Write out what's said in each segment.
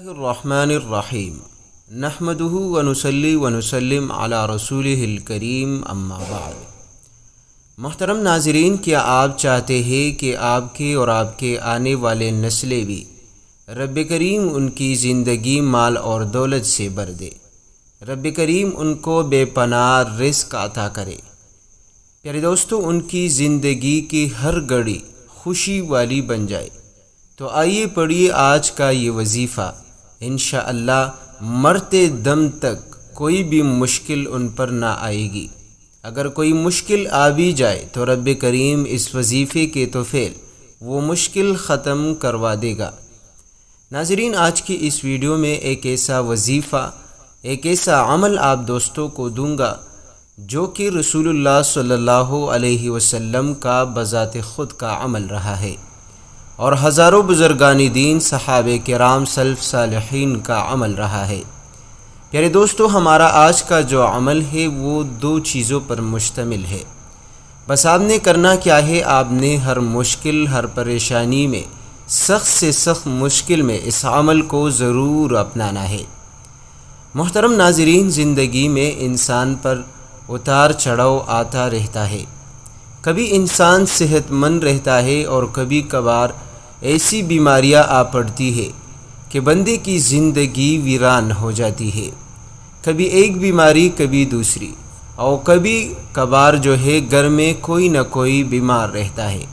الرحمن الرحیم نحمدہ ونصلی ونسلم علی رسولہ الکریم اما بعد۔ محترم ناظرین، کیا آپ چاہتے ہیں کہ آپ کے اور آپ کے آنے والے نسلیں بھی رب کریم ان کی زندگی مال اور دولت سے بھر دے، رب کریم ان کو بے پناہ رزق عطا کرے؟ پیارے دوستو، ان کی زندگی کی ہر گھڑی خوشی والی بن جائے۔ تو آئیے پڑھیے آج کا یہ وظیفہ۔ انشاءاللہ مرتے دم تک کوئی بھی مشکل ان پر نہ آئے گی۔ اگر کوئی مشکل آ بھی جائے تو رب کریم اس وظیفے کے توفیل وہ مشکل ختم کروا دے گا۔ ناظرین، آج کی اس ویڈیو میں ایک ایسا وظیفہ، ایک ایسا عمل آپ دوستوں کو دوں گا جو کہ رسول اللہ صلی اللہ علیہ وسلم کا بذات خود کا عمل رہا ہے، اور ہزاروں بزرگان دین، صحابہ کرام، سلف صالحین کا عمل رہا ہے۔ پیارے دوستو، ہمارا آج کا جو عمل ہے وہ دو چیزوں پر مشتمل ہے۔ بس آپ نے کرنا کیا ہے، آپ نے ہر مشکل، ہر پریشانی میں، سخت سے سخت مشکل میں اس عمل کو ضرور اپنانا ہے۔ محترم ناظرین، زندگی میں انسان پر اتار چڑھاؤ آتا رہتا ہے۔ کبھی انسان صحت مند رہتا ہے اور کبھی کبھار ایسی بیماریاں آ پڑتی ہے کہ بندے کی زندگی ویران ہو جاتی ہے۔ کبھی ایک بیماری، کبھی دوسری، اور کبھی کبھار جو ہے گھر میں کوئی نہ کوئی بیمار رہتا ہے۔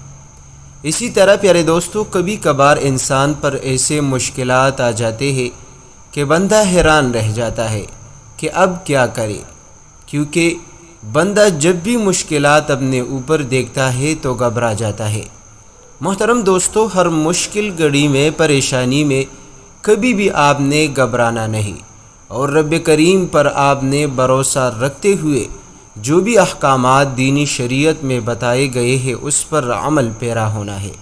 اسی طرح پیارے دوستو، کبھی کبھار انسان پر ایسے مشکلات آ جاتے ہیں کہ بندہ حیران رہ جاتا ہے کہ اب کیا کرے، کیونکہ بندہ جب بھی مشکلات اپنے اوپر دیکھتا ہے تو گھبرا جاتا ہے۔ محترم دوستو، ہر مشکل گھڑی میں، پریشانی میں کبھی بھی آپ نے گھبرانا نہیں، اور رب کریم پر آپ نے بھروسہ رکھتے ہوئے جو بھی احکامات دینی شریعت میں بتائے گئے ہیں اس پر عمل پیرا ہونا ہے۔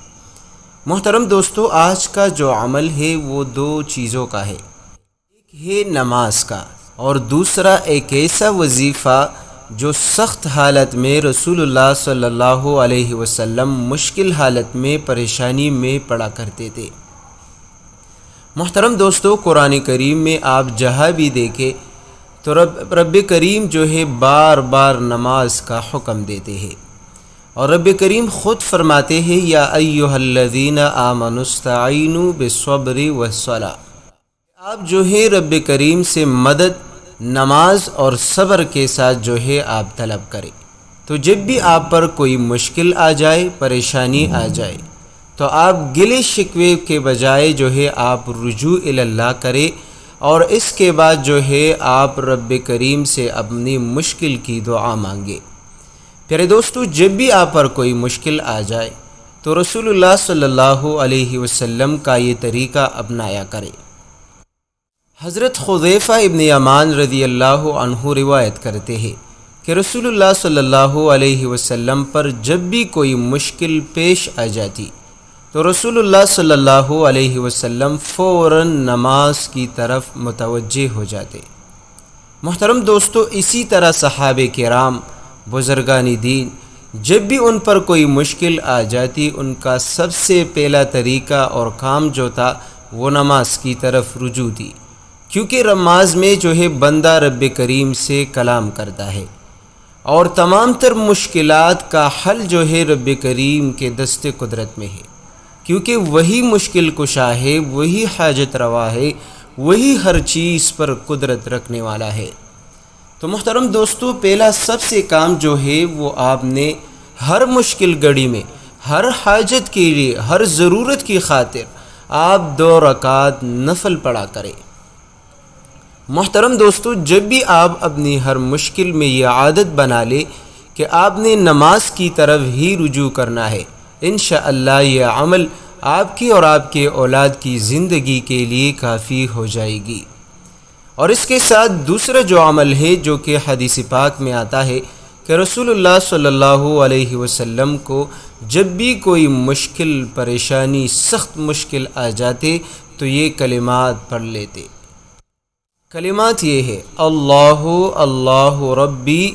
محترم دوستو، آج کا جو عمل ہے وہ دو چیزوں کا ہے۔ ایک ہے نماز کا، اور دوسرا ایک ایسا وظیفہ جو سخت حالت میں رسول اللہ صلی اللہ علیہ وسلم مشکل حالت میں، پریشانی میں پڑھا کرتے تھے۔ محترم دوستو، قرآن کریم میں آپ جہاں بھی دیکھیں تو رب کریم جو ہے بار بار نماز کا حکم دیتے ہیں، اور رب کریم خود فرماتے ہیں، یا ایھا الذین آمنوا استعینوا بالصبر والصلاۃ۔ آپ جو ہے رب کریم سے مدد نماز اور صبر کے ساتھ جو ہے آپ طلب کریں۔ تو جب بھی آپ پر کوئی مشکل آ جائے، پریشانی آ جائے، تو آپ گلے شکوے کے بجائے جو ہے آپ رجوع اللہ کریں، اور اس کے بعد جو ہے آپ رب کریم سے اپنی مشکل کی دعا مانگے۔ پیارے دوستو، جب بھی آپ پر کوئی مشکل آ جائے تو رسول اللہ صلی اللہ علیہ وسلم کا یہ طریقہ اپنایا کرے۔ حضرت حذیفہ ابن یمان رضی اللہ عنہ روایت کرتے ہیں کہ رسول اللہ صلی اللہ علیہ وسلم پر جب بھی کوئی مشکل پیش آ جاتی تو رسول اللہ صلی اللہ علیہ وسلم فوراً نماز کی طرف متوجہ ہو جاتے۔ محترم دوستو، اسی طرح صحابہ کرام، بزرگان دین، جب بھی ان پر کوئی مشکل آ جاتی، ان کا سب سے پہلا طریقہ اور کام جو تھا وہ نماز کی طرف رجوع تھی، کیونکہ نماز میں جو ہے بندہ رب کریم سے کلام کرتا ہے، اور تمام تر مشکلات کا حل جو ہے رب کریم کے دست قدرت میں ہے، کیونکہ وہی مشکل کشا ہے، وہی حاجت روا ہے، وہی ہر چیز پر قدرت رکھنے والا ہے۔ تو محترم دوستو، پہلا سب سے کام جو ہے وہ آپ نے ہر مشکل گھڑی میں، ہر حاجت کے لیے، ہر ضرورت کی خاطر آپ 2 رکعت نفل پڑھا کریں۔ محترم دوستو، جب بھی آپ اپنی ہر مشکل میں یہ عادت بنا لے کہ آپ نے نماز کی طرف ہی رجوع کرنا ہے، انشاءاللہ یہ عمل آپ کی اور آپ کے اولاد کی زندگی کے لیے کافی ہو جائے گی۔ اور اس کے ساتھ دوسرا جو عمل ہے جو کہ حدیث پاک میں آتا ہے کہ رسول اللہ صلی اللہ علیہ وسلم کو جب بھی کوئی مشکل، پریشانی، سخت مشکل آ جاتے تو یہ کلمات پڑھ لیتے۔ کلمات یہ ہے، اللہ اللہ ربی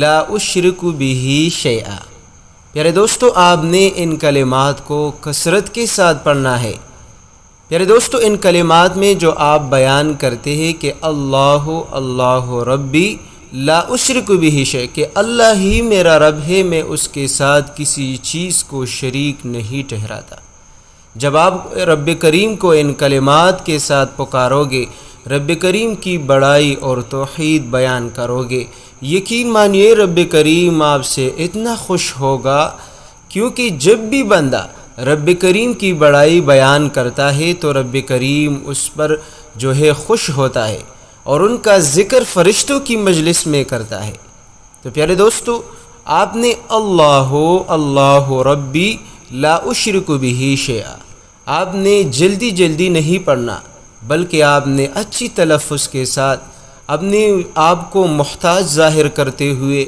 لا اشرک بہ شیئا۔ پیارے دوستو، آپ نے ان کلمات کو کثرت کے ساتھ پڑھنا ہے، پیارے دوستو، ان کلمات میں جو آپ بیان کرتے ہیں کہ اللہ اللہ ربی لا اشرک بہ شیء، کہ اللہ ہی میرا رب ہے، میں اس کے ساتھ کسی چیز کو شریک نہیں ٹھہراتا۔ جب آپ رب کریم کو ان کلمات کے ساتھ پکارو گے، رب کریم کی بڑائی اور توحید بیان کرو گے، یقین مانیے رب کریم آپ سے اتنا خوش ہوگا، کیونکہ جب بھی بندہ رب کریم کی بڑائی بیان کرتا ہے تو رب کریم اس پر جو ہے خوش ہوتا ہے اور ان کا ذکر فرشتوں کی مجلس میں کرتا ہے۔ تو پیارے دوستو، آپ نے اللہ اللہ ربی لا اشرک بہ شیئا، آپ نے جلدی جلدی نہیں پڑھنا، بلکہ آپ نے اچھی تلفظ کے ساتھ اپنے آپ کو محتاج ظاہر کرتے ہوئے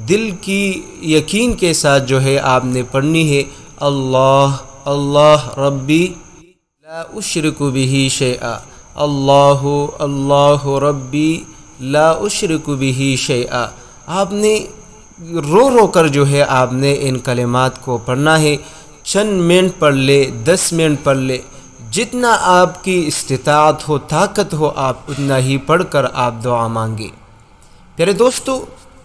دل کی یقین کے ساتھ جو ہے آپ نے پڑھنی ہے، اللہ اللہ ربی لا اشرک بہ شیئا، اللہ اللہ ربی لا اشرک بہ شیئا۔ آپ نے رو رو کر جو ہے آپ نے ان کلمات کو پڑھنا ہے۔ چند منٹ پڑھ لے، 10 منٹ پڑھ لے، جتنا آپ کی استطاعت ہو، طاقت ہو، آپ اتنا ہی پڑھ کر آپ دعا مانگے۔ پیارے دوستو،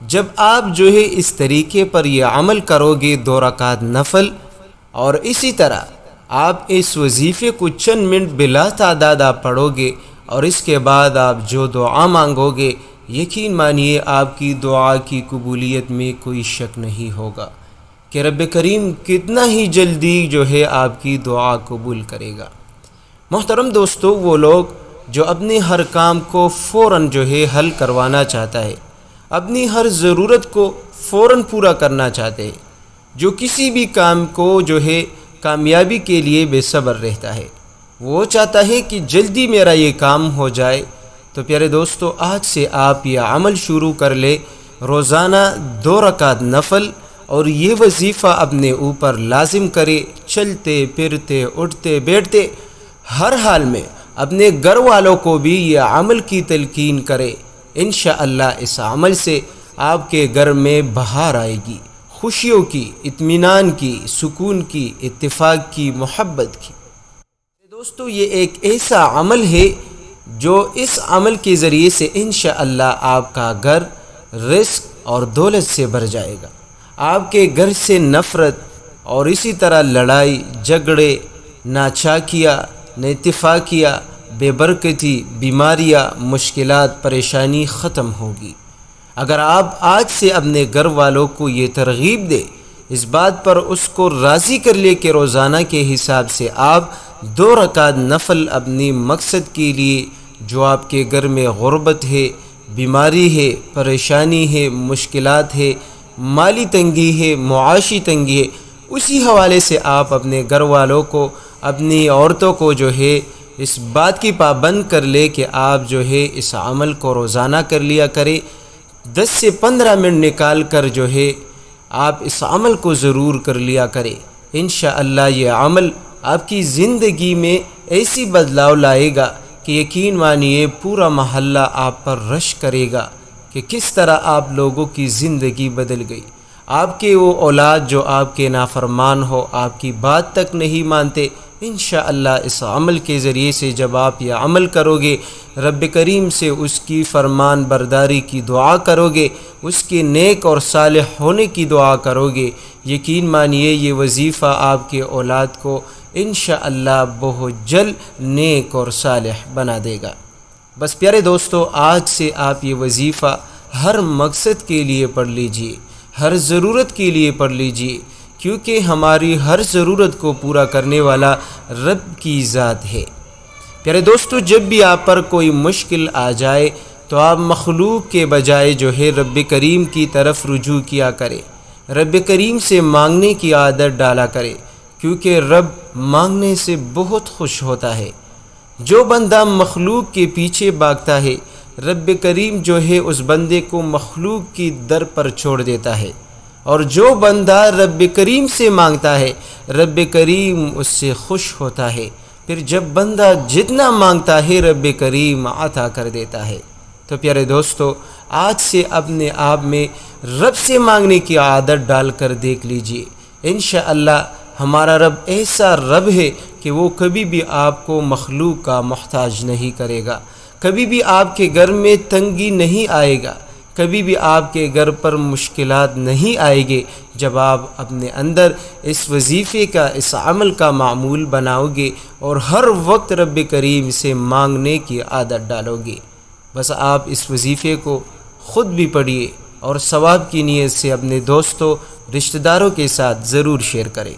جب آپ جو ہے اس طریقے پر یہ عمل کرو گے، 2 رکعت نفل، اور اسی طرح آپ اس وظیفے کو چند منٹ بلا تعداد آپ پڑھو گے، اور اس کے بعد آپ جو دعا مانگو گے، یقین مانیے آپ کی دعا کی قبولیت میں کوئی شک نہیں ہوگا کہ رب کریم کتنا ہی جلدی جو ہے آپ کی دعا قبول کرے گا۔ محترم دوستو، وہ لوگ جو اپنے ہر کام کو فوراً جو ہے حل کروانا چاہتا ہے، اپنی ہر ضرورت کو فوراً پورا کرنا چاہتے ہیں، جو کسی بھی کام کو جو ہے کامیابی کے لیے بے صبر رہتا ہے، وہ چاہتا ہے کہ جلدی میرا یہ کام ہو جائے، تو پیارے دوستو، آج سے آپ یہ عمل شروع کر لے، روزانہ 2 رکعت نفل، اور یہ وظیفہ اپنے اوپر لازم کرے، چلتے پھرتے اٹھتے بیٹھتے ہر حال میں اپنے گھر والوں کو بھی یہ عمل کی تلقین کرے۔ انشاءاللہ اس عمل سے آپ کے گھر میں بہار آئے گی، خوشیوں کی، اطمینان کی، سکون کی، اتفاق کی، محبت کی۔ دوستو، یہ ایک ایسا عمل ہے جو اس عمل کے ذریعے سے انشاءاللہ آپ کا گھر رزق اور دولت سے بھر جائے گا۔ آپ کے گھر سے نفرت اور اسی طرح لڑائی جھگڑے، ناچاکیاں، اتفاقیہ، بے برکتی، بیماریاں، مشکلات، پریشانی ختم ہوگی۔ اگر آپ آج سے اپنے گھر والوں کو یہ ترغیب دے، اس بات پر اس کو راضی کر لے کہ روزانہ کے حساب سے آپ 2 رکعت نفل اپنی مقصد کے لیے، جو آپ کے گھر میں غربت ہے، بیماری ہے، پریشانی ہے، مشکلات ہے، مالی تنگی ہے، معاشی تنگی ہے، اسی حوالے سے آپ اپنے گھر والوں کو، اپنی عورتوں کو جو ہے اس بات کی پابند کر لے کہ آپ جو ہے اس عمل کو روزانہ کر لیا کرے۔ 10 سے 15 منٹ نکال کر جو ہے آپ اس عمل کو ضرور کر لیا کرے۔ انشاءاللہ یہ عمل آپ کی زندگی میں ایسی بدلاؤ لائے گا کہ یقین مانیے پورا محلہ آپ پر رش کرے گا کہ کس طرح آپ لوگوں کی زندگی بدل گئی۔ آپ کے وہ اولاد جو آپ کے نافرمان ہو، آپ کی بات تک نہیں مانتے، انشاءاللہ اس عمل کے ذریعے سے جب آپ یہ عمل کرو گے، رب کریم سے اس کی فرمان برداری کی دعا کرو گے، اس کے نیک اور صالح ہونے کی دعا کرو گے، یقین مانیے یہ وظیفہ آپ کے اولاد کو انشاءاللہ بہت جلد نیک اور صالح بنا دے گا۔ بس پیارے دوستو، آج سے آپ یہ وظیفہ ہر مقصد کے لیے پڑھ لیجئے، ہر ضرورت کے لیے پڑھ لیجئے، کیونکہ ہماری ہر ضرورت کو پورا کرنے والا رب کی ذات ہے۔ پیارے دوستو، جب بھی آپ پر کوئی مشکل آ جائے تو آپ مخلوق کے بجائے جو ہے رب کریم کی طرف رجوع کیا کرے، رب کریم سے مانگنے کی عادت ڈالا کرے، کیونکہ رب مانگنے سے بہت خوش ہوتا ہے۔ جو بندہ مخلوق کے پیچھے بھاگتا ہے، رب کریم جو ہے اس بندے کو مخلوق کی در پر چھوڑ دیتا ہے، اور جو بندہ رب کریم سے مانگتا ہے، رب کریم اس سے خوش ہوتا ہے۔ پھر جب بندہ جتنا مانگتا ہے رب کریم عطا کر دیتا ہے۔ تو پیارے دوستو، آج سے اپنے آپ میں رب سے مانگنے کی عادت ڈال کر دیکھ لیجئے، انشاءاللہ ہمارا رب ایسا رب ہے کہ وہ کبھی بھی آپ کو مخلوق کا محتاج نہیں کرے گا، کبھی بھی آپ کے گھر میں تنگی نہیں آئے گا، کبھی بھی آپ کے گھر پر مشکلات نہیں آئے گے جب آپ اپنے اندر اس وظیفے کا، اس عمل کا معمول بناؤ گے اور ہر وقت رب کریم سے مانگنے کی عادت ڈالو گے۔ بس آپ اس وظیفے کو خود بھی پڑھیے اور ثواب کی نیت سے اپنے دوستوں، رشتہ داروں کے ساتھ ضرور شیئر کریں۔